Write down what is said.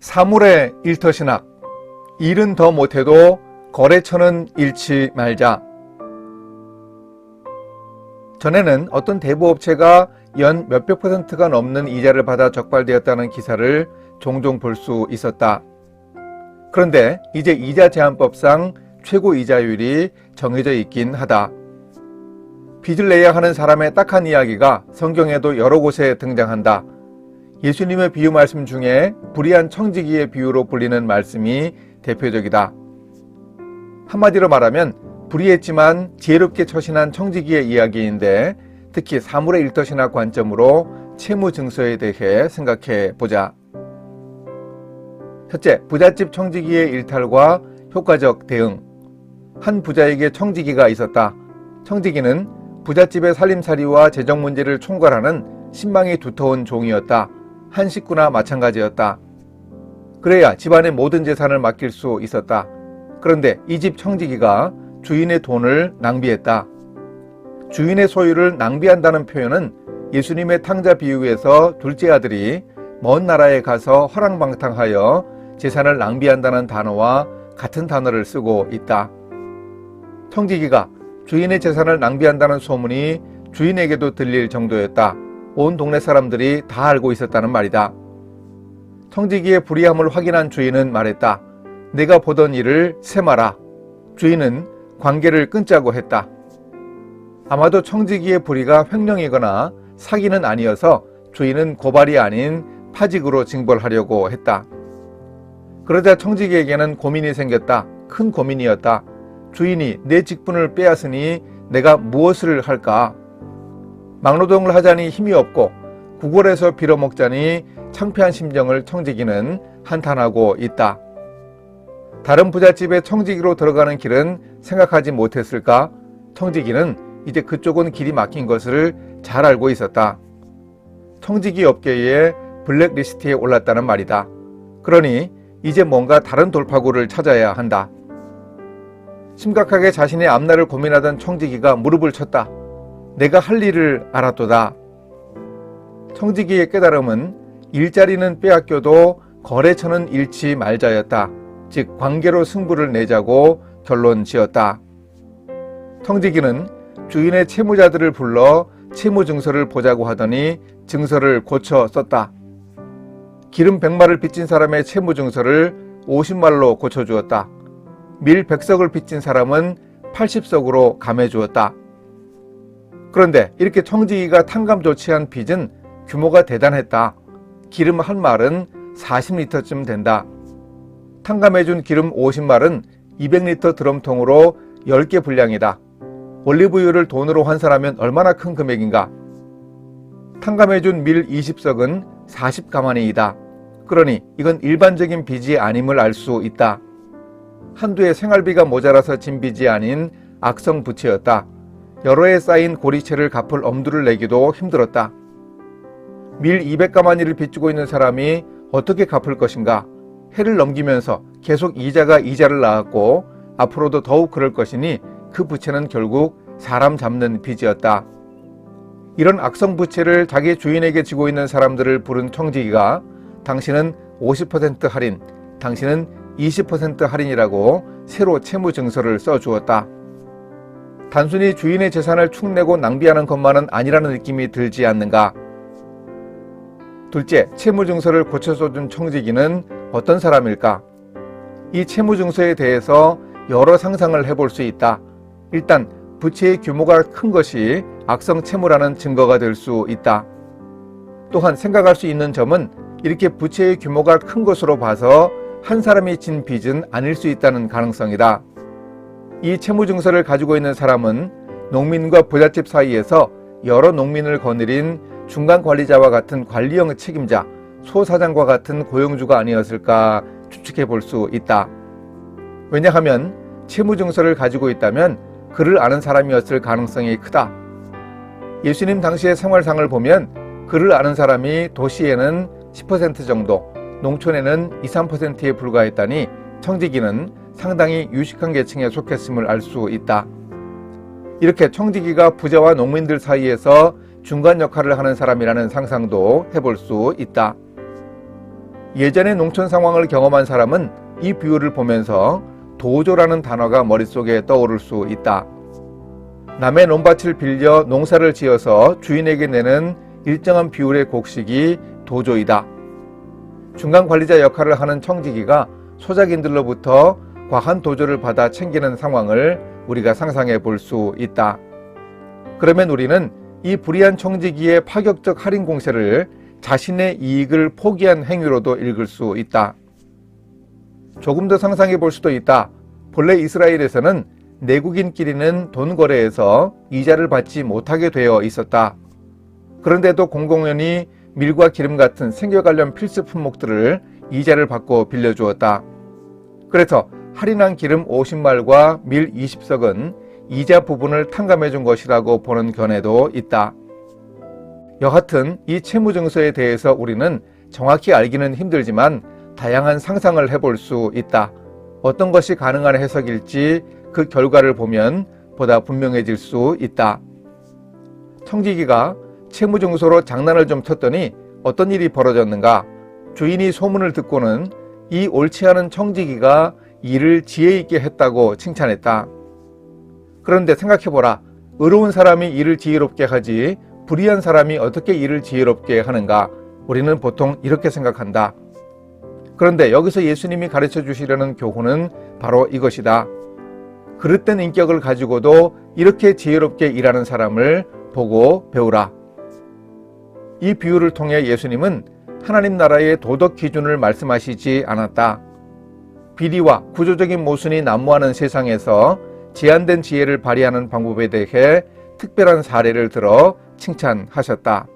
사물의 일터신학. 일은 더 못해도 거래처는 잃지 말자. 전에는 어떤 대부업체가 연 몇백 %가 넘는 이자를 받아 적발되었다는 기사를 종종 볼 수 있었다. 그런데 이제 이자 제한법상 최고 이자율이 정해져 있긴 하다. 빚을 내야 하는 사람의 딱한 이야기가 성경에도 여러 곳에 등장한다. 예수님의 비유 말씀 중에 불의한 청지기의 비유로 불리는 말씀이 대표적이다. 한마디로 말하면 불의했지만 지혜롭게 처신한 청지기의 이야기인데, 특히 사물의 일터신학 관점으로 채무증서에 대해 생각해 보자. 첫째, 부잣집 청지기의 일탈과 효과적 대응. 한 부자에게 청지기가 있었다. 청지기는 부잣집의 살림살이와 재정 문제를 총괄하는 신망이 두터운 종이었다. 한 식구나 마찬가지였다. 그래야 집안의 모든 재산을 맡길 수 있었다. 그런데 이 집 청지기가 주인의 돈을 낭비했다. 주인의 소유를 낭비한다는 표현은 예수님의 탕자 비유에서 둘째 아들이 먼 나라에 가서 허랑방탕하여 재산을 낭비한다는 단어와 같은 단어를 쓰고 있다. 청지기가 주인의 재산을 낭비한다는 소문이 주인에게도 들릴 정도였다. 온 동네 사람들이 다 알고 있었다는 말이다. 청지기의 불의함을 확인한 주인은 말했다. 내가 보던 일을 세마라. 주인은 관계를 끊자고 했다. 아마도 청지기의 불의가 횡령이거나 사기는 아니어서 주인은 고발이 아닌 파직으로 징벌하려고 했다. 그러자 청지기에게는 고민이 생겼다. 큰 고민이었다. 주인이 내 직분을 빼앗으니 내가 무엇을 할까? 막노동을 하자니 힘이 없고 구걸해서 빌어먹자니 창피한 심정을 청지기는 한탄하고 있다. 다른 부잣집에 청지기로 들어가는 길은 생각하지 못했을까? 청지기는 이제 그쪽은 길이 막힌 것을 잘 알고 있었다. 청지기 업계의 블랙리스트에 올랐다는 말이다. 그러니 이제 뭔가 다른 돌파구를 찾아야 한다. 심각하게 자신의 앞날을 고민하던 청지기가 무릎을 쳤다. 내가 할 일을 알았도다. 청지기의 깨달음은 일자리는 빼앗겨도 거래처는 잃지 말자였다. 즉 관계로 승부를 내자고 결론 지었다. 청지기는 주인의 채무자들을 불러 채무증서를 보자고 하더니 증서를 고쳐 썼다. 기름 100마를 빚진 사람의 채무증서를 50말로 고쳐주었다. 밀 100석을 빚진 사람은 80석으로 감해주었다. 그런데 이렇게 청지기가 탕감 조치한 빚은 규모가 대단했다. 기름 한 말은 40리터쯤 된다. 탕감해준 기름 50말은 200리터 드럼통으로 10개 분량이다. 올리브유를 돈으로 환산하면 얼마나 큰 금액인가? 탕감해준 밀 20석은 40가마니이다. 그러니 이건 일반적인 빚이 아님을 알 수 있다. 한두 해 생활비가 모자라서 진 빚이 아닌 악성 부채였다. 여러 해 쌓인 고리채를 갚을 엄두를 내기도 힘들었다. 밀 200가마니를 빚지고 있는 사람이 어떻게 갚을 것인가? 해를 넘기면서 계속 이자가 이자를 낳았고 앞으로도 더욱 그럴 것이니 그 부채는 결국 사람 잡는 빚이었다. 이런 악성 부채를 자기 주인에게 지고 있는 사람들을 부른 청지기가 당신은 50% 할인, 당신은 20% 할인이라고 새로 채무증서를 써주었다. 단순히 주인의 재산을 축내고 낭비하는 것만은 아니라는 느낌이 들지 않는가? 둘째, 채무증서를 고쳐 써준 청지기는 어떤 사람일까? 이 채무증서에 대해서 여러 상상을 해볼 수 있다. 일단 부채의 규모가 큰 것이 악성 채무라는 증거가 될 수 있다. 또한 생각할 수 있는 점은 이렇게 부채의 규모가 큰 것으로 봐서 한 사람이 진 빚은 아닐 수 있다는 가능성이다. 이 채무증서를 가지고 있는 사람은 농민과 부잣집 사이에서 여러 농민을 거느린 중간관리자와 같은 관리형 책임자, 소사장과 같은 고용주가 아니었을까 추측해 볼 수 있다. 왜냐하면 채무증서를 가지고 있다면 그를 아는 사람이었을 가능성이 크다. 예수님 당시의 생활상을 보면 그를 아는 사람이 도시에는 10% 정도, 농촌에는 2, 3%에 불과했다니 청지기는 상당히 유식한 계층에 속했음을 알 수 있다. 이렇게 청지기가 부자와 농민들 사이에서 중간 역할을 하는 사람이라는 상상도 해볼 수 있다. 예전의 농촌 상황을 경험한 사람은 이 비유를 보면서 도조라는 단어가 머릿속에 떠오를 수 있다. 남의 논밭을 빌려 농사를 지어서 주인에게 내는 일정한 비율의 곡식이 도조이다. 중간 관리자 역할을 하는 청지기가 소작인들로부터 과한 도조를 받아 챙기는 상황을 우리가 상상해 볼 수 있다. 그러면 우리는 이 불의한 청지기의 파격적 할인 공세를 자신의 이익을 포기한 행위로도 읽을 수 있다. 조금 더 상상해 볼 수도 있다. 본래 이스라엘에서는 내국인끼리는 돈 거래에서 이자를 받지 못하게 되어 있었다. 그런데도 공공연히 밀과 기름 같은 생계 관련 필수 품목들을 이자를 받고 빌려주었다. 그래서 할인한 기름 50말과 밀 20석은 이자 부분을 탕감해 준 것이라고 보는 견해도 있다. 여하튼 이 채무증서에 대해서 우리는 정확히 알기는 힘들지만 다양한 상상을 해볼 수 있다. 어떤 것이 가능한 해석일지 그 결과를 보면 보다 분명해질 수 있다. 청지기가 채무증서로 장난을 좀 쳤더니 어떤 일이 벌어졌는가? 주인이 소문을 듣고는 이 옳지 않은 청지기가 일을 지혜 있게 했다고 칭찬했다. 그런데 생각해보라. 의로운 사람이 일을 지혜롭게 하지 불의한 사람이 어떻게 일을 지혜롭게 하는가? 우리는 보통 이렇게 생각한다. 그런데 여기서 예수님이 가르쳐 주시려는 교훈은 바로 이것이다. 그릇된 인격을 가지고도 이렇게 지혜롭게 일하는 사람을 보고 배우라. 이 비유를 통해 예수님은 하나님 나라의 도덕 기준을 말씀하시지 않았다. 비리와 구조적인 모순이 난무하는 세상에서 제한된 지혜를 발휘하는 방법에 대해 특별한 사례를 들어 칭찬하셨다.